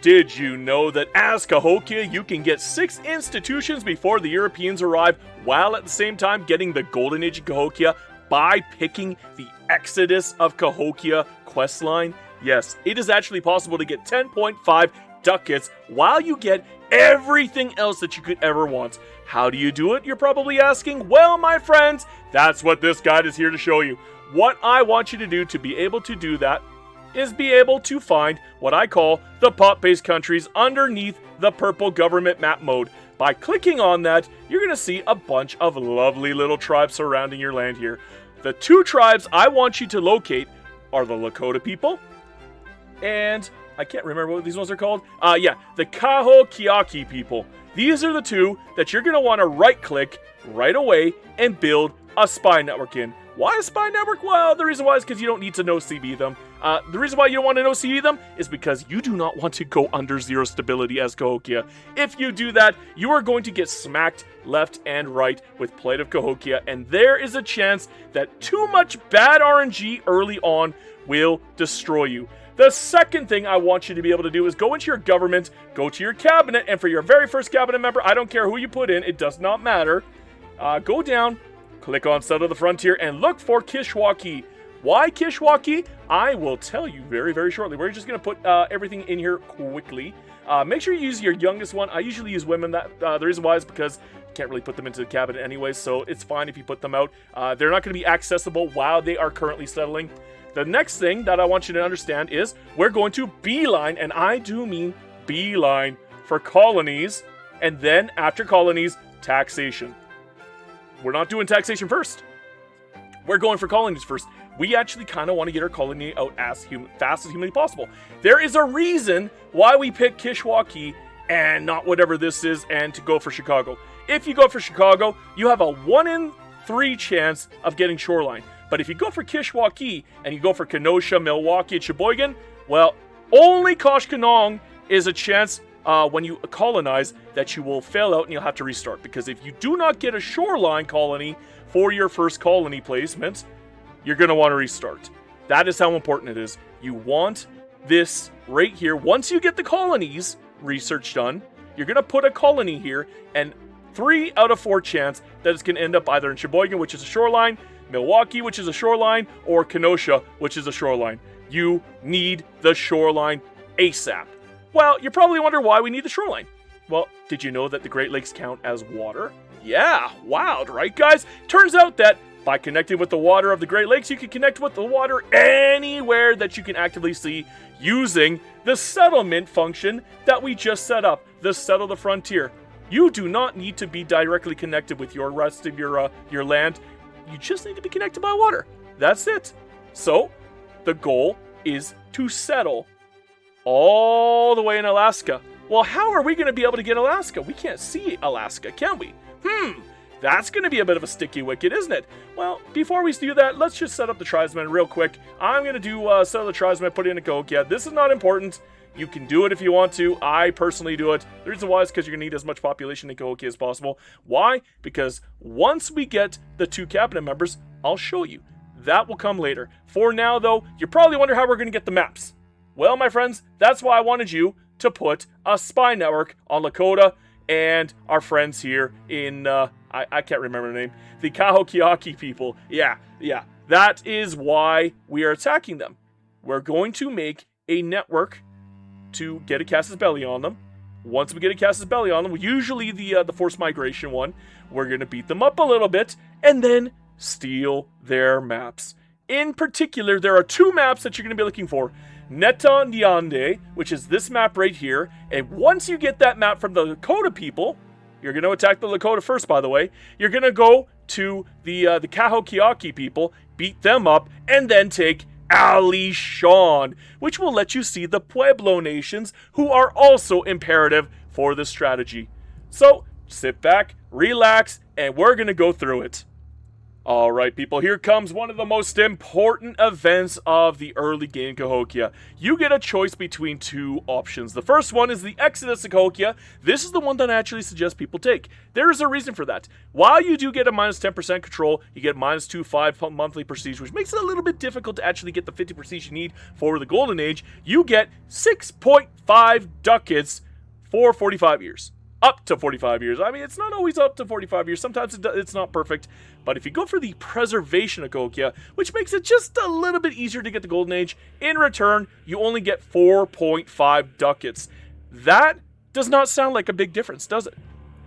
Did you know that as Cahokia, you can get 6 institutions before the Europeans arrive, while at the same time getting the Golden Age of Cahokia by picking the Exodus of Cahokia questline? Yes, it is actually possible to get 10.5 ducats while you get everything else that you could ever want. How do you do it, you're probably asking? Well, my friends, that's what this guide is here to show you. What I want you to do to be able to do that is be able to find what I call the pot-based countries underneath the purple government map mode. By clicking on that, you're going to see a bunch of lovely little tribes surrounding your land here. The 2 tribes I want you to locate are the Lakota people, and I can't remember what these ones are called. The Cahokia people. These are the 2 that you're going to want to right-click right away and build a spy network in. Why a spy network? Well, the reason why is because you don't need to no-CB them. The reason why you don't want to no-CB them is because you do not want to go under 0 stability as Cahokia. If you do that, you are going to get smacked left and right with Plight of Cahokia, and there is a chance that too much bad RNG early on will destroy you. The second thing I want you to be able to do is go into your government, go to your cabinet, and for your very first cabinet member, I don't care who you put in, it does not matter. Go down, click on Settle the Frontier, and look for Kishwaukee. Why Kishwaukee? I will tell you very, very shortly. We're just going to put everything in here quickly. Make sure you use your youngest one. I usually use women. The reason why is because you can't really put them into the cabinet anyway, so it's fine if you put them out. They're not going to be accessible while they are currently settling. The next thing that I want you to understand is we're going to beeline, and I do mean beeline, for colonies, and then after colonies, taxation. We're not doing taxation first. We're going for colonies first. We actually kind of want to get our colony out as fast as humanly possible. There is a reason why we pick Kishwaukee and not whatever this is, and to go for Chicago. If you go for Chicago, you have a 1 in 3 chance of getting shoreline. But if you go for Kishwaukee and you go for Kenosha, Milwaukee, and Sheboygan, well, only Koshkonong is a chance when you colonize that you will fail out and you'll have to restart. Because if you do not get a shoreline colony for your first colony placement, you're going to want to restart. That is how important it is. You want this right here. Once you get the colonies research done, you're going to put a colony here, and 3 out of 4 chance that it's going to end up either in Sheboygan, which is a shoreline, Milwaukee, which is a shoreline, or Kenosha, which is a shoreline. You need the shoreline ASAP. Well, you probably wonder why we need the shoreline. Well, did you know that the Great Lakes count as water? Yeah, wild, right, guys? Turns out that by connecting with the water of the Great Lakes, you can connect with the water anywhere that you can actively see using the settlement function that we just set up, the Settle the Frontier. You do not need to be directly connected with your rest of your land. You just need to be connected by water. That's it. So, the goal is to settle all the way in Alaska. Well, how are we going to be able to get Alaska? We can't see Alaska, can we? That's going to be a bit of a sticky wicket, isn't it? Well, before we do that, let's just set up the tribesmen real quick. I'm going to do settle the tribesmen, put in a Cahokia. This is not important. You can do it if you want to. I personally do it. The reason why is because you're going to need as much population in Cahokia as possible. Why? Because once we get the 2 cabinet members, I'll show you. That will come later. For now, though, you probably wonder how we're going to get the maps. Well, my friends, that's why I wanted you to put a spy network on Lakota and our friends here in, I can't remember the name, the Cahokia people. Yeah, that is why we are attacking them. We're going to make a network to get a Casus Belli on them. Once we get a Casus Belli on them, usually the forced migration one, we're going to beat them up a little bit and then steal their maps. In particular, there are 2 maps that you're going to be looking for. Neta Nyande, which is this map right here, and once you get that map from the Lakota people, you're going to attack the Lakota first, by the way, you're going to go to the Cahokia people, beat them up, and then take Alishan, which will let you see the Pueblo nations, who are also imperative for this strategy. So, sit back, relax, and we're going to go through it. Alright people, here comes one of the most important events of the early game Cahokia. You get a choice between two options. The first one is the Exodus of Cahokia. This is the one that I actually suggest people take. There is a reason for that. While you do get a minus 10% control, you get minus 2.5 monthly prestige, which makes it a little bit difficult to actually get the 50 prestige you need for the Golden Age. You get 6.5 ducats for 45 years. Up to 45 years. I mean, it's not always up to 45 years. Sometimes it's not perfect. But if you go for the preservation of Cahokia, which makes it just a little bit easier to get the Golden Age, in return, you only get 4.5 ducats. That does not sound like a big difference, does it?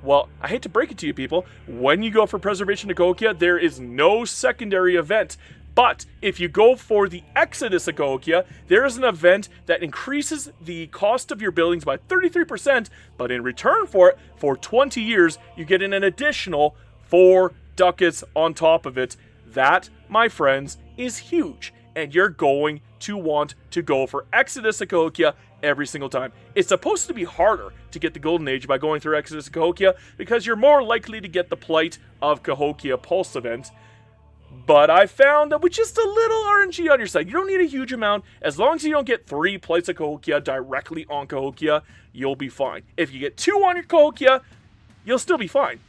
Well, I hate to break it to you people. When you go for preservation of Cahokia, there is no secondary event. But if you go for the Exodus of Cahokia, there is an event that increases the cost of your buildings by 33%, but in return for it, for 20 years, you get an additional 4 ducats on top of it. That, my friends, is huge, and you're going to want to go for Exodus of Cahokia every single time. It's supposed to be harder to get the Golden Age by going through Exodus of Cahokia, because you're more likely to get the Plight of Cahokia Pulse event. But I found that with just a little RNG on your side, you don't need a huge amount. As long as you don't get 3 Plights of Cahokia directly on Cahokia, you'll be fine. If you get 2 on your Cahokia, you'll still be fine.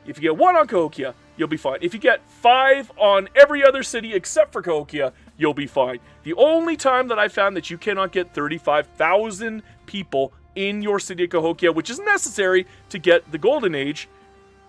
If you get 1 on Cahokia, you'll be fine. If you get 5 on every other city except for Cahokia, you'll be fine. The only time that I found that you cannot get 35,000 people in your city of Cahokia, which is necessary to get the Golden Age,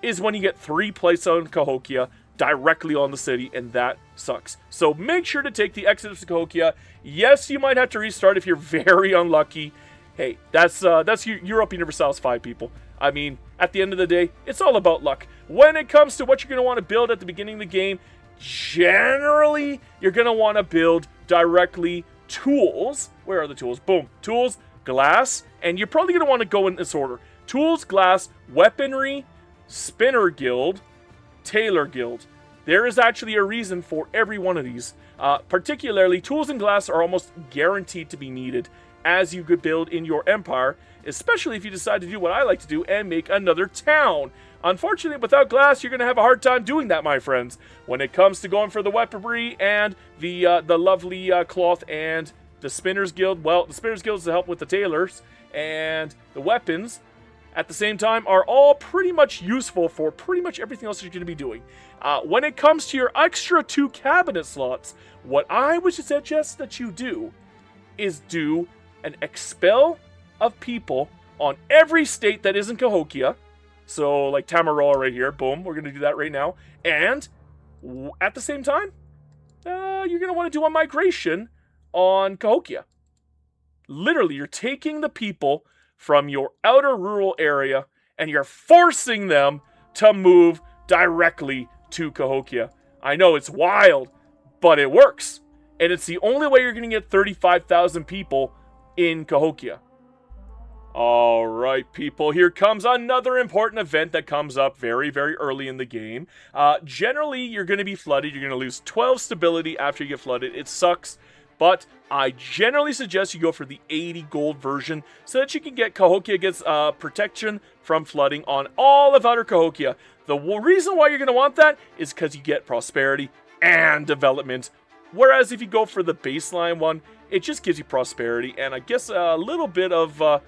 is when you get 3 Plights on Cahokia directly on the city, and that sucks. So make sure to take the Exodus of Cahokia. Yes, you might have to restart if you're very unlucky. Hey, that's Europa Universalis 5, people. I mean, at the end of the day, it's all about luck. When it comes to what you're going to want to build at the beginning of the game, generally, you're going to want to build directly tools. Where are the tools? Boom. Tools, glass, and you're probably going to want to go in this order. Tools, glass, weaponry, spinner guild, Tailor Guild. There is actually a reason for every one of these. Particularly, tools and glass are almost guaranteed to be needed as you could build in your empire, especially if you decide to do what I like to do and make another town. Unfortunately, without glass, you're going to have a hard time doing that, my friends. When it comes to going for the weaponry and the lovely cloth and the Spinners Guild, well, the Spinners Guild is to help with the tailors, and the weapons at the same time are all pretty much useful for pretty much everything else you're going to be doing. When it comes to your extra 2 cabinet slots, what I would suggest that you do is do an expel of people on every state that isn't Cahokia. So like Tamaroa right here, boom, we're going to do that right now. And at the same time, you're going to want to do a migration on Cahokia. Literally, you're taking the people from your outer rural area, and you're forcing them to move directly to Cahokia. I know it's wild, but it works. And it's the only way you're going to get 35,000 people in Cahokia. Alright people, here comes another important event that comes up very, very early in the game. Generally, you're going to be flooded. You're going to lose 12 stability after you get flooded. It sucks. But I generally suggest you go for the 80 gold version so that you can get Cahokia gets protection from flooding on all of Outer Cahokia. The reason why you're going to want that is because you get prosperity and development. Whereas if you go for the baseline one, it just gives you prosperity and I guess a little bit of,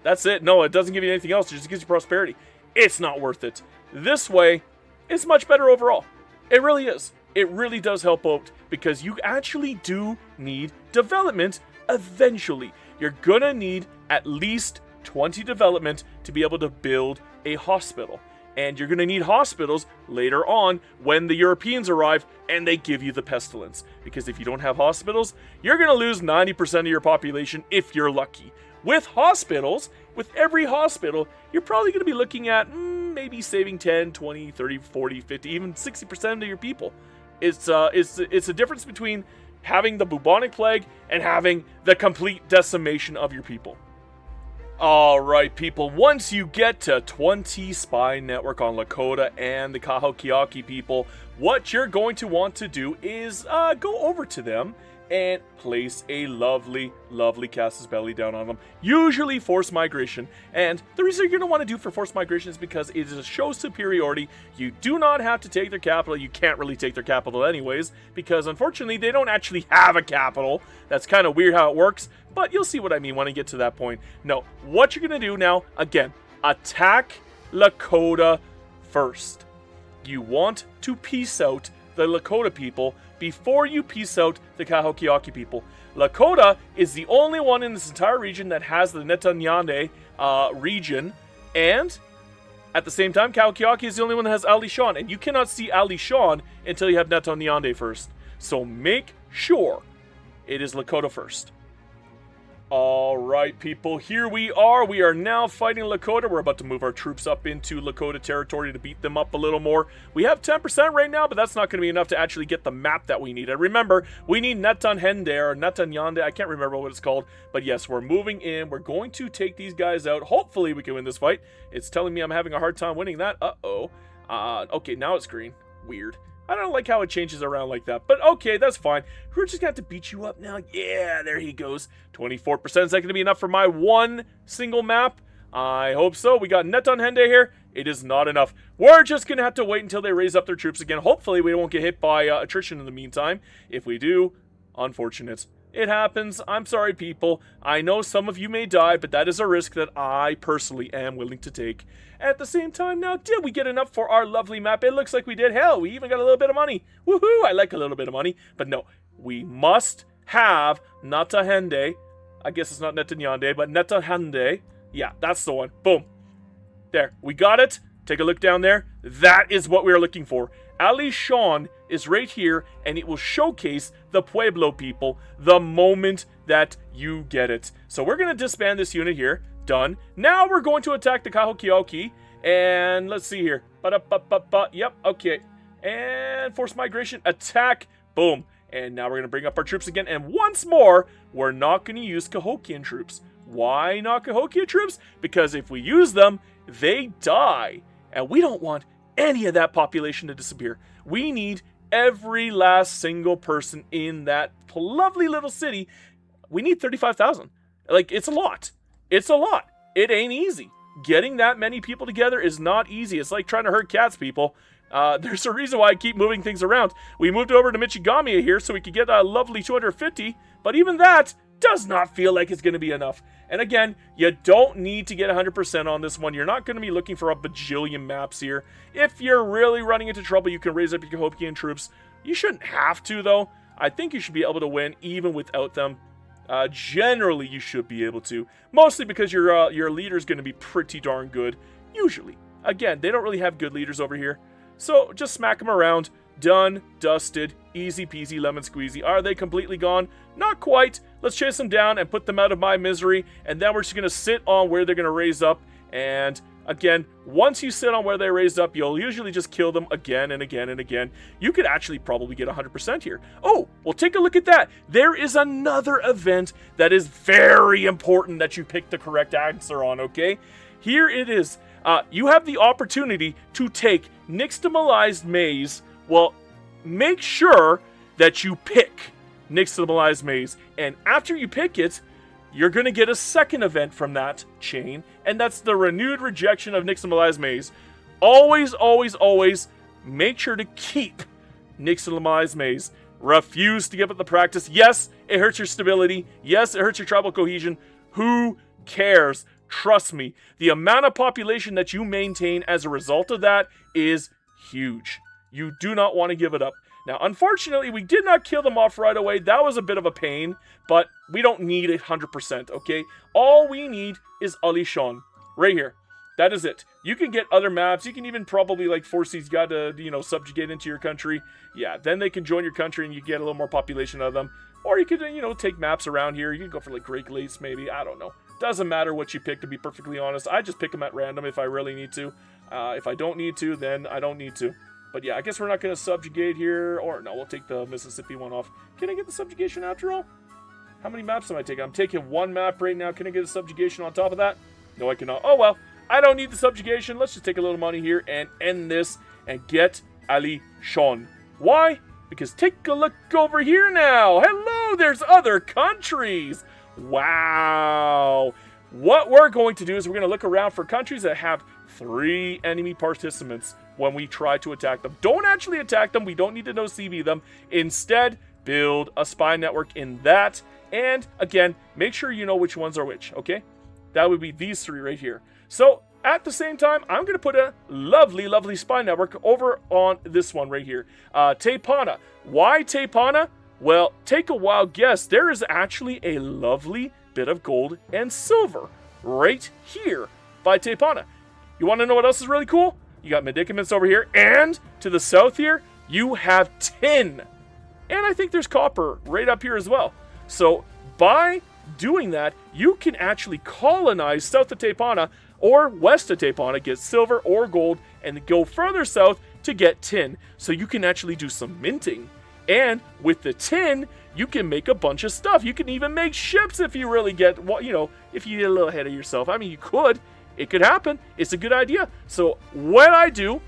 that's it. No, it doesn't give you anything else. It just gives you prosperity. It's not worth it. This way, it's much better overall. It really is. It really does help out because you actually do need development eventually. You're gonna need at least 20 development to be able to build a hospital. And you're gonna need hospitals later on when the Europeans arrive and they give you the pestilence. Because if you don't have hospitals, you're gonna lose 90% of your population if you're lucky. With hospitals, with every hospital, you're probably gonna be looking at maybe saving 10, 20, 30, 40, 50, even 60% of your people. It's a difference between having the bubonic plague and having the complete decimation of your people. Alright people, once you get to 20 spy network on Lakota and the Cahokia people, what you're going to want to do is go over to them and place a lovely, lovely Casus Belli down on them. Usually forced migration, and the reason you're going to want to do for forced migration is because it shows superiority. You do not have to take their capital. You can't really take their capital anyways, because unfortunately they don't actually have a capital. That's kind of weird how it works, but you'll see what I mean when I get to that point. No, what you're going to do now, again, attack Lakota first. You want to peace out the Lakota people before you peace out the Cahokia people. Lakota is the only one in this entire region that has the Netanyande region, and at the same time, Cahokia is the only one that has Alishan, and you cannot see Alishan until you have Netanyande first. So make sure it is Lakota first. Alright, people, here we are. We are now fighting Lakota. We're about to move our troops up into Lakota territory to beat them up a little more. We have 10% right now, but that's not going to be enough to actually get the map that we need. And remember, we need Netanhende or Netanyande. I can't remember what it's called. But yes, we're moving in. We're going to take these guys out. Hopefully, we can win this fight. It's telling me I'm having a hard time winning that. Uh-oh. Okay, now it's green. Weird. I don't like how it changes around like that, but okay, that's fine. We're just going to have to beat you up now. Yeah, there he goes. 24%. Is that going to be enough for my one single map? I hope so. We got Netanhende here. It is not enough. We're just going to have to wait until they raise up their troops again. Hopefully, we won't get hit by attrition in the meantime. If we do, unfortunate. It happens. I'm sorry, people. I know some of you may die, but that is a risk that I personally am willing to take. At the same time, now, did we get enough for our lovely map? It looks like we did. Hell, we even got a little bit of money. Woohoo! I like a little bit of money. But no, we must have Netahende. I guess it's not Netanyande, but Netahende. Yeah, that's the one. Boom. There. We got it. Take a look down there. That is what we are looking for. Alishan is right here, and it will showcase the Pueblo people the moment that you get it. So we're going to disband this unit here. Done. Now we're going to attack the Cahokia, and let's see here. Yep, okay. And force migration, attack, boom. And now we're going to bring up our troops again, and once more, we're not going to use Cahokian troops. Why not Cahokia troops? Because if we use them, they die, and we don't want any of that population to disappear. We need every last single person in that lovely little city. We need 35,000. Like, it's a lot. It's a lot. It ain't easy. Getting that many people together is not easy. It's like trying to herd cats, people. There's a reason why I keep moving things around. We moved over to Michigami here so we could get a lovely 250, but even that does not feel like it's going to be enough. And again, you don't need to get 100% on this one. You're not going to be looking for a bajillion maps here. If you're really running into trouble, you can raise up your Cahokian troops. You shouldn't have to, though. I think you should be able to win even without them. Generally, you should be able to. Mostly because your leader's going to be pretty darn good. Usually. Again, they don't really have good leaders over here. So, just smack them around. Done, dusted, easy peasy, lemon squeezy. Are they completely gone? Not quite. Let's chase them down and put them out of my misery. And then we're just going to sit on where they're going to raise up. And again, once you sit on where they raised up, you'll usually just kill them again and again and again. You could actually probably get 100% here. Oh, well, take a look at that. There is another event that is very important that you pick the correct answer on, okay? Here it is. You have the opportunity to take nixtamalized maize. Well, make sure that you pick nixtamalized maize. And after you pick it, you're going to get a second event from that chain, and that's the renewed rejection of nixtamalized maize. Always, always, always make sure to keep nixtamalized maize. Refuse to give up the practice. Yes, it hurts your stability. Yes, it hurts your tribal cohesion. Who cares? Trust me, the amount of population that you maintain as a result of that is huge. You do not want to give it up. Now, unfortunately, we did not kill them off right away. That was a bit of a pain, but we don't need 100%, okay? All we need is Alishan, right here. That is it. You can get other maps. You can even probably, like, force these guys to, subjugate into your country. Yeah, then they can join your country and you get a little more population of them. Or you could, take maps around here. You can go for, like, Great Lakes, maybe. I don't know. Doesn't matter what you pick, to be perfectly honest. I just pick them at random if I really need to. If I don't need to, then I don't need to. But yeah, I guess we're not going to subjugate here. Or no, we'll take the Mississippi one off. Can I get the subjugation after all? How many maps am I taking? I'm taking one map right now. Can I get a subjugation on top of that? No, I cannot. Oh, well. I don't need the subjugation. Let's just take a little money here and end this and get Ali Shon. Why? Because take a look over here now. Hello! Oh, there's other countries. Wow. What we're going to do is we're going to look around for countries that have 3 enemy participants when we try to attack them. Don't actually attack them. We don't need to know CV them. Instead, build a spy network in that. And again, make sure you know which ones are which, okay? That would be these 3 right here. So at the same time, I'm going to put a lovely, lovely spy network over on this one right here. Tepana. Why Tepana? Well, take a wild guess. There is actually a lovely bit of gold and silver right here by Tepana. You want to know what else is really cool? You got medicaments over here, and to the south here, you have tin. And I think there's copper right up here as well. So by doing that, you can actually colonize south of Tepana or west of Tepana, get silver or gold, and go further south to get tin. So you can actually do some minting. And with the tin, you can make a bunch of stuff. You can even make ships if you really get, if you get a little ahead of yourself. I mean, you could. It could happen. It's a good idea. So what I do,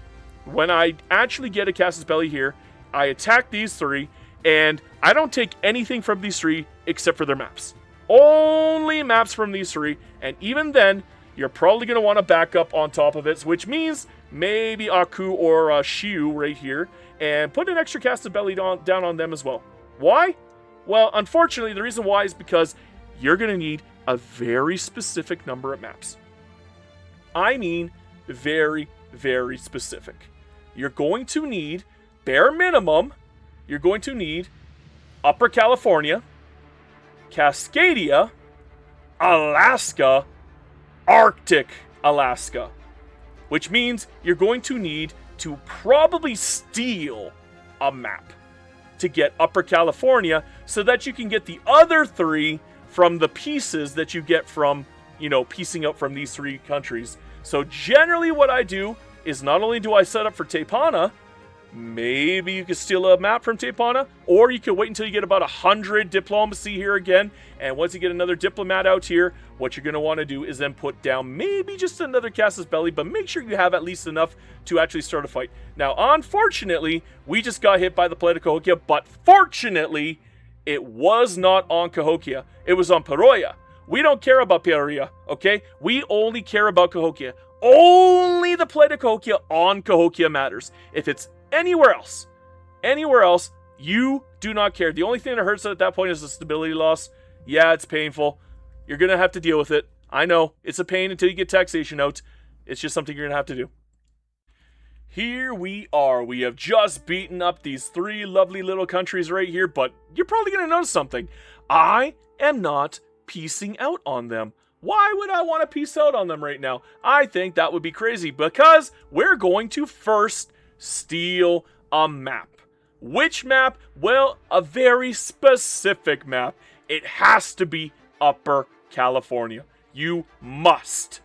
when I actually get a Casus Belli here, I attack these 3, and I don't take anything from these 3 except for their maps. Only maps from these 3, and even then, you're probably going to want to back up on top of it, which means maybe Aku or Shiu right here, and put an extra Casus Belli down on them as well. Why? Well, unfortunately, the reason why is because you're going to need a very specific number of maps. I mean, very, very specific. You're going to need, bare minimum, you're going to need Upper California, Cascadia, Alaska, Arctic Alaska. Which means you're going to need to probably steal a map to get Upper California so that you can get the other 3 from the pieces that you get from, piecing up from these 3 countries. So generally what I do is not only do I set up for Tepana, maybe you can steal a map from Tepana, or you can wait until you get about 100 diplomacy here again, and once you get another diplomat out here, what you're going to want to do is then put down maybe just another Casus Belli, but make sure you have at least enough to actually start a fight. Now, unfortunately, we just got hit by the planet Cahokia, but fortunately, it was not on Cahokia. It was on Paroya. We don't care about Paroya, okay? We only care about Cahokia. Only the planet Cahokia on Cahokia matters. If it's anywhere else, you do not care. The only thing that hurts at that point is the stability loss. Yeah, it's painful. You're going to have to deal with it. I know, it's a pain until you get taxation out. It's just something you're going to have to do. Here we are. We have just beaten up these 3 lovely little countries right here, but you're probably going to notice something. I am not piecing out on them. Why would I want to piece out on them right now? I think that would be crazy because we're going to first steal a map. Which map? Well, a very specific map. It has to be Upper California. You must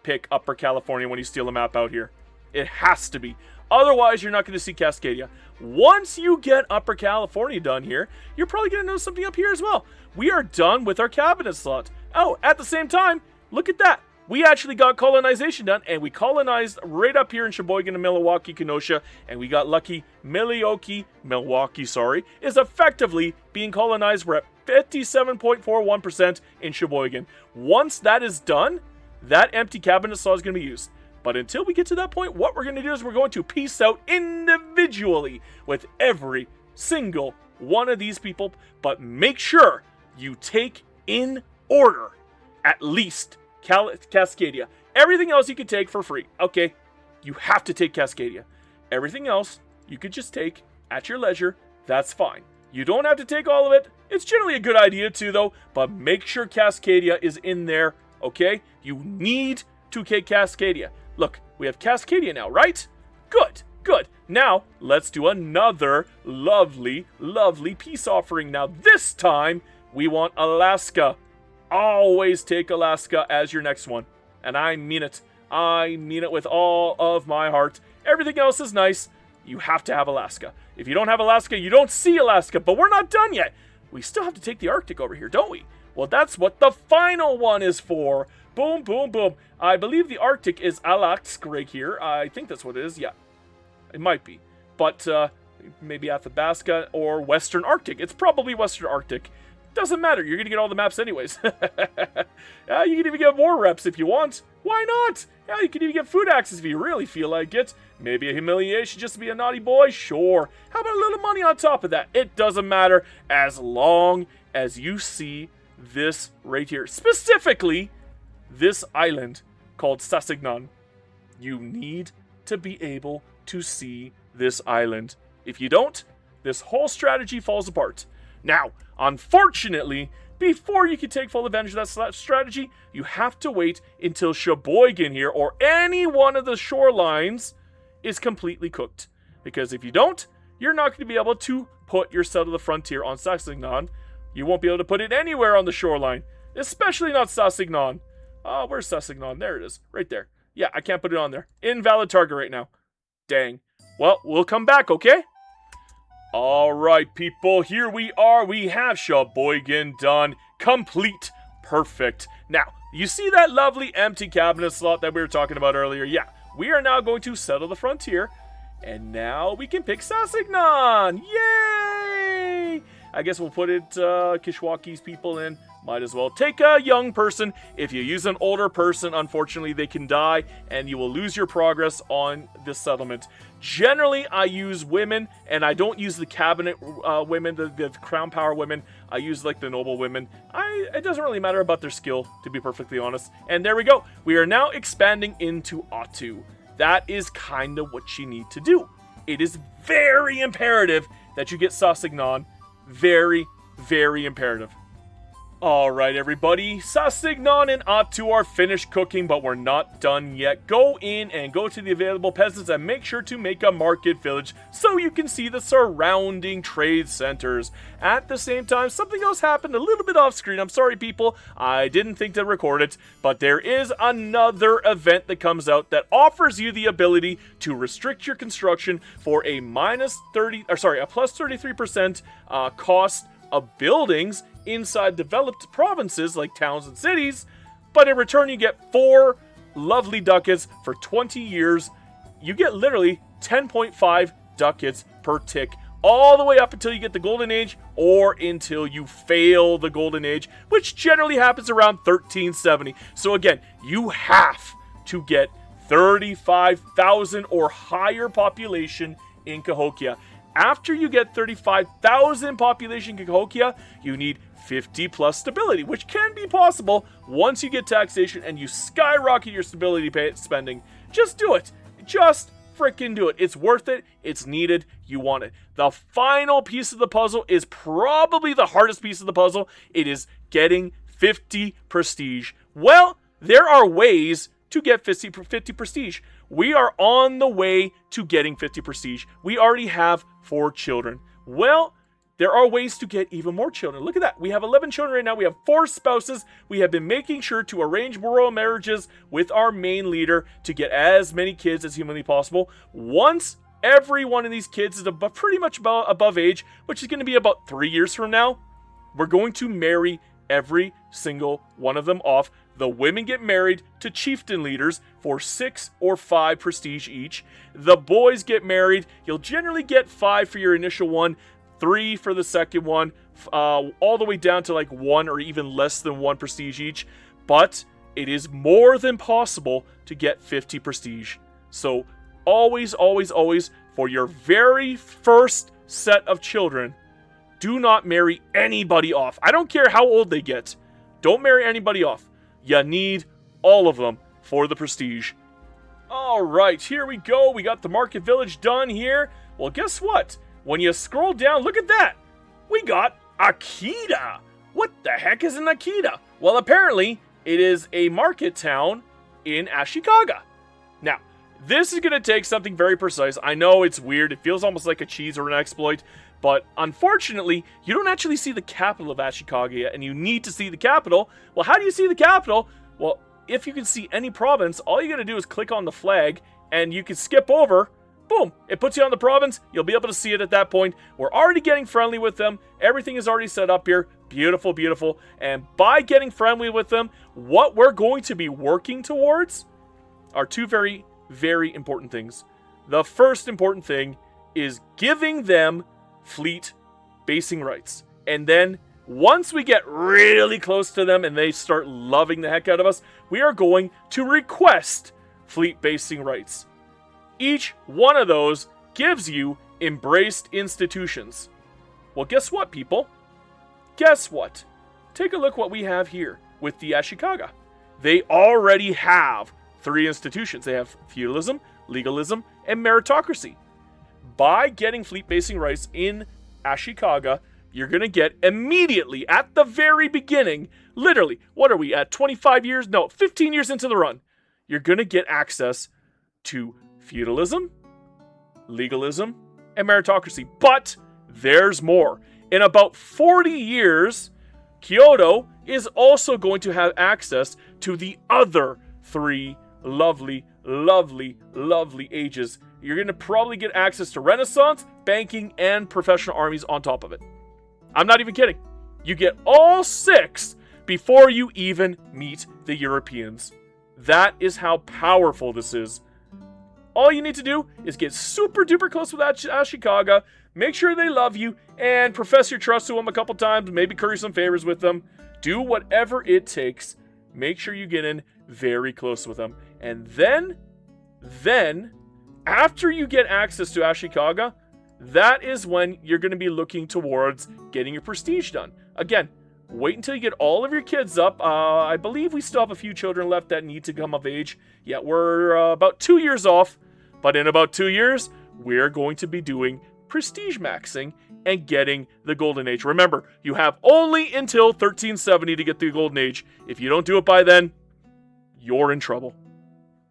pick Upper California when you steal a map out here. It has to be. Otherwise, you're not going to see Cascadia. Once you get Upper California done here, you're probably going to notice something up here as well. We are done with our cabinet slot. Oh, at the same time, look at that. We actually got colonization done, and we colonized right up here in Sheboygan and Milwaukee, Kenosha, and we got lucky. Milwaukee, is effectively being colonized. We're at 57.41% in Sheboygan. Once that is done, that empty cabinet slot is going to be used. But until we get to that point, what we're going to do is we're going to piece out individually with every single one of these people, but make sure you take in order at least Cascadia. Everything else you can take for free. Okay, you have to take Cascadia. Everything else you could just take at your leisure. That's fine. You don't have to take all of it. It's generally a good idea too, though, but make sure Cascadia is in there, okay? You need to take Cascadia. Look, we have Cascadia now, right? Good, good. Now, let's do another lovely, lovely peace offering. Now, this time, we want Alaska. Always take Alaska as your next one. And I mean it. I mean it with all of my heart. Everything else is nice. You have to have Alaska. If you don't have Alaska, you don't see Alaska. But we're not done yet. We still have to take the Arctic over here, don't we? Well, that's what the final one is for. Boom, boom, boom. I believe the Arctic is Alask right here. I think that's what it is. Yeah, it might be. But maybe Athabasca or Western Arctic. It's probably Western Arctic. Doesn't matter. You're going to get all the maps anyways. You can even get more reps if you want. Why not? Yeah, you can even get food access if you really feel like it. Maybe a humiliation just to be a naughty boy? Sure. How about a little money on top of that? It doesn't matter as long as you see this right here. Specifically, this island called Sasignan. You need to be able to see this island. If you don't, this whole strategy falls apart. Now, unfortunately, before you can take full advantage of that strategy, you have to wait until Sheboygan here, or any one of the shorelines, is completely cooked. Because if you don't, you're not going to be able to put your Settle the Frontier on Sasignan. You won't be able to put it anywhere on the shoreline, especially not Sasignan. Oh, where's Sasignan? There it is, right there. Yeah, I can't put it on there. Invalid target right now. Dang. Well, we'll come back, okay? Alright, people, here we are. We have Sheboygan done. Complete. Perfect. Now, you see that lovely empty cabinet slot that we were talking about earlier? Yeah, we are now going to Settle the Frontier. And now we can pick Sasignan. Yay! I guess we'll put it Kishwaukee's people in. Might as well take a young person. If you use an older person, unfortunately, they can die, and you will lose your progress on this settlement. Generally, I use women, and I don't use the cabinet women, the crown power women. I use, like, the noble women. It doesn't really matter about their skill, to be perfectly honest. And there we go. We are now expanding into Atu. That is kind of what you need to do. It is very imperative that you get Sasignan. Very, very imperative. Alright, everybody, Sasignan and Atu are finished cooking, but we're not done yet. Go in and go to the available peasants and make sure to make a market village so you can see the surrounding trade centers. At the same time, something else happened a little bit off screen. I'm sorry, people. I didn't think to record it, but there is another event that comes out that offers you the ability to restrict your construction for a plus 33% cost of buildings inside developed provinces like towns and cities, but in return you get 4 lovely ducats for 20 years. You get literally 10.5 ducats per tick, all the way up until you get the golden age, or until you fail the golden age, which generally happens around 1370. So again, you have to get 35,000 or higher population in Cahokia. After you get 35,000 population in Cahokia, you need 50 plus stability, which can be possible once you get taxation and you skyrocket your stability spending. Just do it. Just freaking do it. It's worth it. It's needed. You want it. The final piece of the puzzle is probably the hardest piece of the puzzle. It is getting 50 prestige. Well, there are ways to get 50 prestige. We are on the way to getting 50 prestige. We already have 4 children. Well, there are ways to get even more children. Look at that. We have 11 children right now. We have 4 spouses. We have been making sure to arrange royal marriages with our main leader to get as many kids as humanly possible. Once every one of these kids is pretty much above age, which is going to be about 3 years from now, we're going to marry every single one of them off. The women get married to chieftain leaders for 6 or 5 prestige each. The boys get married. You'll generally get 5 for your initial one, 3 for the second one, all the way down to like 1 or even less than 1 prestige each. But it is more than possible to get 50 prestige. So always, always, always, for your very first set of children, do not marry anybody off. I don't care how old they get. Don't marry anybody off. You need all of them for the prestige. Alright, here we go. We got the market village done here. Well, guess what? When you scroll down, look at that. We got Akita. What the heck is an Akita? Well, apparently, it is a market town in Ashikaga. Now, this is going to take something very precise. I know it's weird. It feels almost like a cheese or an exploit. But unfortunately, you don't actually see the capital of Ashikaga yet, and you need to see the capital. Well, how do you see the capital? Well, if you can see any province, all you got to do is click on the flag, and you can skip over. Boom! It puts you on the province. You'll be able to see it at that point. We're already getting friendly with them. Everything is already set up here. Beautiful, beautiful. And by getting friendly with them, what we're going to be working towards are 2 very, very important things. The first important thing is giving them fleet basing rights, and then Once we get really close to them and they start loving the heck out of us, we are going to request fleet basing rights. Each one of those gives you embraced institutions. Well, guess what, people? Guess what? Take a look what we have here with the Ashikaga. They already have 3 institutions. They have feudalism, legalism, and meritocracy. By getting fleet basing rights in Ashikaga, you're going to get immediately, at the very beginning, literally, what are we at, 25 years? No, 15 years into the run. You're going to get access to feudalism, legalism, and meritocracy. But there's more. In about 40 years, Kyoto is also going to have access to the other 3 lovely ages. You're going to probably get access to Renaissance, banking, and professional armies on top of it. I'm not even kidding. You get all 6 before you even meet the Europeans. That is how powerful this is. All you need to do is get super duper close with Ashikaga, make sure they love you, and profess your trust to them a couple times, maybe curry some favors with them. Do whatever it takes. Make sure you get in very close with them. And then, after you get access to Ashikaga, that is when you're going to be looking towards getting your prestige done. Again, wait until you get all of your kids up. I believe we still have a few children left that need to come of age. Yeah, we're about 2 years off. But in about 2 years, we're going to be doing prestige maxing and getting the Golden Age. Remember, you have only until 1370 to get the Golden Age. If you don't do it by then, you're in trouble.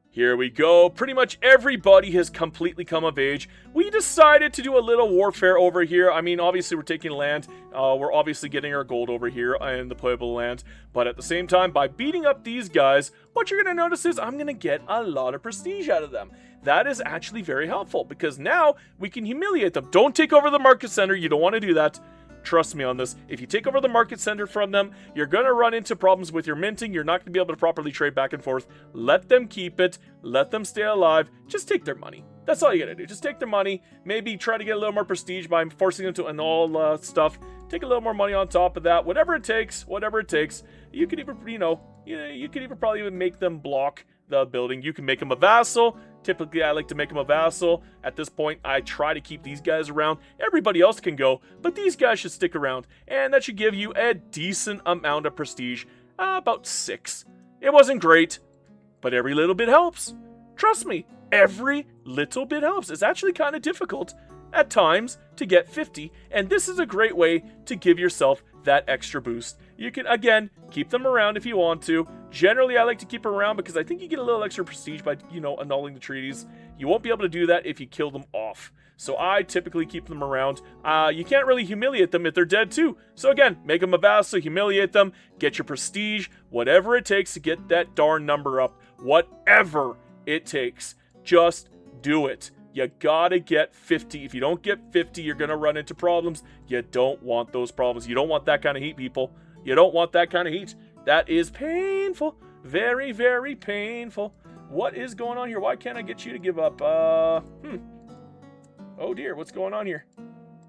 Here we go. Pretty much everybody has completely come of age. We decided to do a little warfare over here. I mean, obviously we're taking land. We're obviously getting our gold over here in the Pueblo land. But at the same time, by beating up these guys, what you're going to notice is I'm going to get a lot of prestige out of them. That is actually very helpful because now we can humiliate them. Don't take over the market center. You don't want to do that. Trust me on this. If you take over the market center from them, you're going to run into problems with your minting. You're not going to be able to properly trade back and forth. Let them keep it. Let them stay alive. Just take their money. That's all you got to do. Just take their money. Maybe try to get a little more prestige by forcing them to annul stuff. Take a little more money on top of that. Whatever it takes. You could even, you could even probably even make them block the building. You can make them a vassal. Typically, I like to make them a vassal. At this point, I try to keep these guys around. Everybody else can go, but these guys should stick around. And that should give you a decent amount of prestige. About 6. It wasn't great, but every little bit helps. Trust me, every little bit helps. It's actually kind of difficult at times to get 50, and this is a great way to give yourself that extra boost. You can, again, keep them around if you want to. Generally, I like to keep them around because I think you get a little extra prestige by, annulling the treaties. You won't be able to do that if you kill them off. So I typically keep them around. You can't really humiliate them if they're dead too. So again, make them a vassal, humiliate them, get your prestige, whatever it takes to get that darn number up. Whatever it takes, just do it. You gotta get 50. If you don't get 50, you're gonna run into problems. You don't want those problems. You don't want that kind of heat, people. You don't want that kind of heat. That is painful. Very, very painful. What is going on here? Why can't I get you to give up? Oh dear, what's going on here?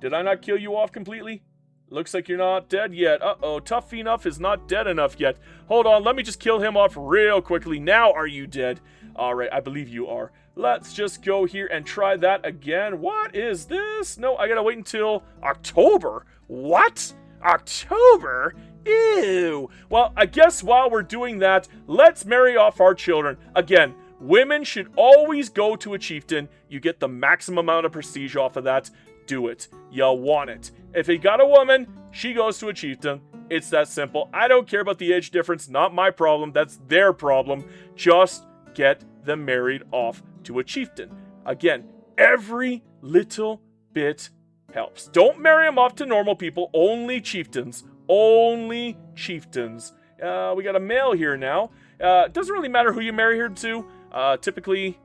Did I not kill you off completely? Looks like you're not dead yet. Uh-oh, Tough Enough is not dead enough yet. Hold on, let me just kill him off real quickly. Now are you dead? Alright, I believe you are. Let's just go here and try that again. What is this? No, I gotta wait until October. What? October? Ew. Well, I guess while we're doing that, let's marry off our children. Again, women should always go to a chieftain. You get the maximum amount of prestige off of that. Do it. You want it. If you got a woman, she goes to a chieftain. It's that simple. I don't care about the age difference. Not my problem. That's their problem. Just get them married off to a chieftain. Again, every little bit helps. Don't marry them off to normal people. Only chieftains. Only chieftains. We got a male here now. It doesn't really matter who you marry her to. Typically,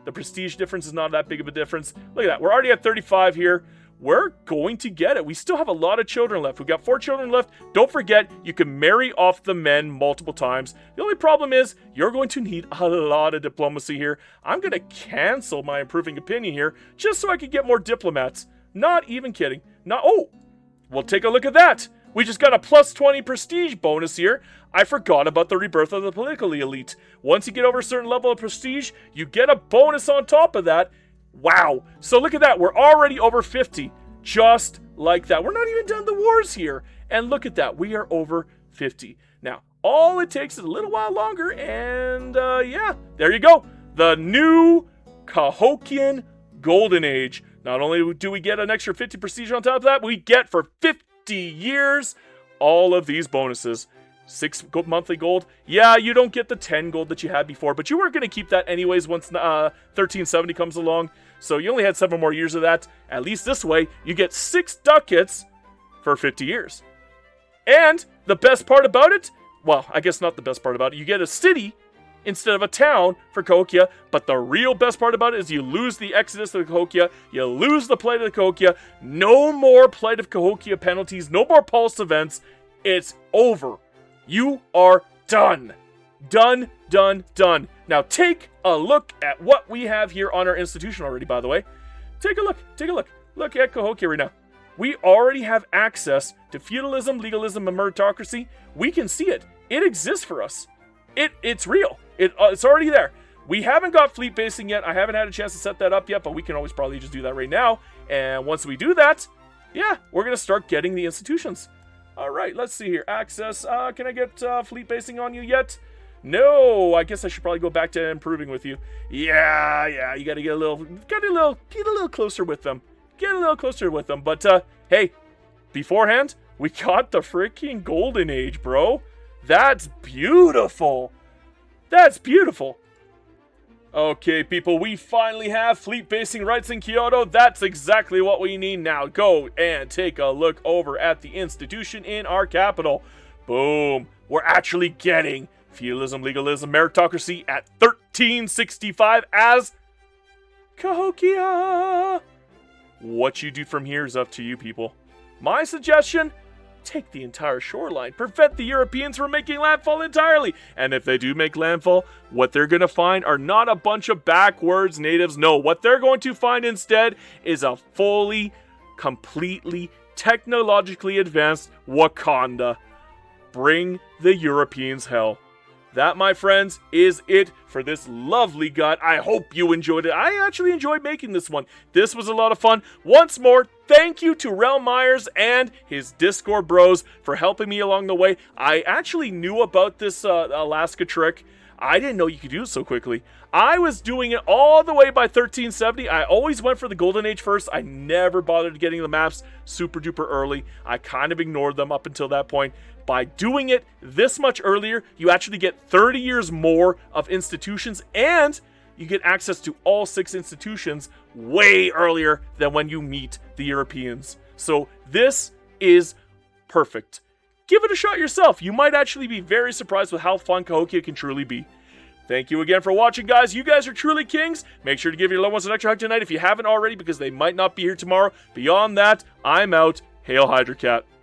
the prestige difference is not that big of a difference. Look at that. We're already at 35 here. We're going to get it. We still have a lot of children left. We've got 4 children left. Don't forget, you can marry off the men multiple times. The only problem is you're going to need a lot of diplomacy here. I'm going to cancel my improving opinion here just so I can get more diplomats. Not even kidding. Oh, well, take a look at that. we just got a plus 20 prestige bonus here. I forgot about the rebirth of the politically elite. Once you get over a certain level of prestige, you get a bonus on top of that. Wow. So look at that. We're already over 50. Just like that. We're not even done the wars here. And look at that. We are over 50. Now, all it takes is a little while longer. And yeah, there you go. The new Cahokian Golden Age. Not only do we get an extra 50 prestige on top of that, we get for 50 years all of these bonuses. 6 monthly gold. Yeah, you don't get the 10 gold that you had before, but you weren't going to keep that anyways once 1370 comes along. So you only had 7 more years of that. At least this way, you get 6 ducats for 50 years. And the best part about it, well, I guess not the best part about it, you get a city instead of a town for Cahokia, but the real best part about it is you lose the Exodus of the Cahokia, you lose the Plight of the Cahokia, no more Plight of Cahokia penalties, no more pulse events, it's over. You are done. Done, done, done. Now take a look at what we have here on our institution already, by the way. Take a look. Look at Cahokia right now. We already have access to feudalism, legalism, and meritocracy. We can see it. It exists for us. It's real. It's already there. We haven't got fleet basing yet. I haven't had a chance to set that up yet, but we can always probably just do that right now. And once we do that, yeah, we're going to start getting the institutions. All right, let's see here. Access. Can I get fleet basing on you yet? No, I guess I should probably go back to improving with you. Yeah, you got to get a little closer with them. Get a little closer with them. But hey, beforehand, we got the freaking Golden Age, bro. That's beautiful. That's beautiful. Okay, people, we finally have fleet basing rights in Kyoto. That's exactly what we need now. Go and take a look over at the institution in our capital. Boom. We're actually getting feudalism, legalism, meritocracy at 1365 as Cahokia. What you do from here is up to you, people. My suggestion, take the entire shoreline. Prevent the Europeans from making landfall entirely. And if they do make landfall, what they're going to find are not a bunch of backwards natives. No, what they're going to find instead is a fully, completely, technologically advanced Wakanda. Bring the Europeans hell. That, my friends, is it for this lovely guide. I hope you enjoyed it. I actually enjoyed making this one. This was a lot of fun. Once more, thank you to Rel Myers and his Discord bros for helping me along the way. I actually knew about this Alaska trick. I didn't know you could do it so quickly. I was doing it all the way by 1370. I always went for the Golden Age first. I never bothered getting the maps super duper early. I kind of ignored them up until that point. By doing it this much earlier, you actually get 30 years more of institutions, and you get access to all 6 institutions way earlier than when you meet the Europeans. So this is perfect. Give it a shot yourself. You might actually be very surprised with how fun Cahokia can truly be. Thank you again for watching, guys. You guys are truly kings. Make sure to give your loved ones an extra hug tonight if you haven't already, because they might not be here tomorrow. Beyond that, I'm out. Hail Hydra Cat.